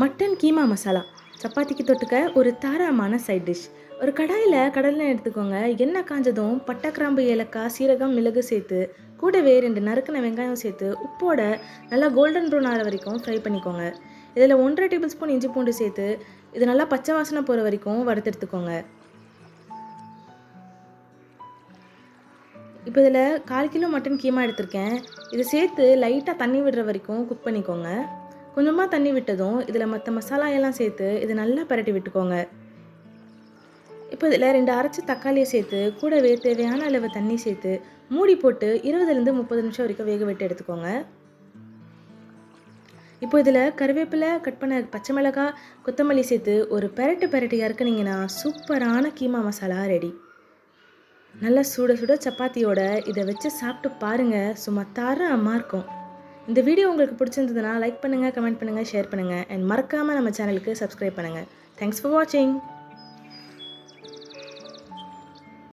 Mutton keema masala சப்பாத்திக்கு தொட்டுக்க ஒரு தாராளமான சைட் டிஷ். ஒரு கடாயில் கடலெண்ணெய் எடுத்துக்கோங்க. எண்ணெய் காஞ்சதும் பட்டை, கிராம்பு, ஏலக்காய், சீரகம், மிளகு சேர்த்து கூடவே 2 நறுக்கின வெங்காயம் சேர்த்து உப்போட நல்லா கோல்டன் ப்ரௌன் ஆகிற வரைக்கும் ஃப்ரை பண்ணிக்கோங்க. இதில் 1.5 டேபிள் ஸ்பூன் இஞ்சி பூண்டு சேர்த்து இது நல்லா பச்சை வாசனை போகிற வரைக்கும் வறுத்தெடுத்துக்கோங்க. இப்போ இதில் 1/4 கிலோ மட்டன் கீமா எடுத்திருக்கேன். இதை சேர்த்து லைட்டாக தண்ணி விடுற வரைக்கும் குக் பண்ணிக்கோங்க. கொஞ்சமாக தண்ணி விட்டதும் இதில் மற்ற மசாலா எல்லாம் சேர்த்து இதை நல்லா பரட்டி விட்டுக்கோங்க. இப்போ இதில் 2 அரைச்ச தக்காளியை சேர்த்து கூடவே தேவையான அளவு தண்ணி சேர்த்து மூடி போட்டு 20லேருந்து 30 நிமிஷம் வரைக்கும் வேக விட்டு எடுத்துக்கோங்க. இப்போ இதில் கருவேப்பிலை, கட் பண்ண பச்சை மிளகாய், கொத்தமல்லி சேர்த்து ஒரு பெரட்டி இறக்குனீங்கன்னா சூப்பரான கீமா மசாலா ரெடி. நல்லா சுட சுட சப்பாத்தியோட இதை வச்சு சாப்பிட்டு பாருங்கள், சும்மா தரமாக இருக்கும். இந்த வீடியோ உங்களுக்கு பிடிச்சிருந்ததுன்னா லைக் பண்ணுங்கள், கமெண்ட் பண்ணுங்கள், ஷேர் பண்ணுங்கள் அண்ட் மறக்காமல் நம்ம சேனலுக்கு சப்ஸ்கிரைப் பண்ணுங்கள். தேங்க்ஸ் ஃபார் வாட்சிங்.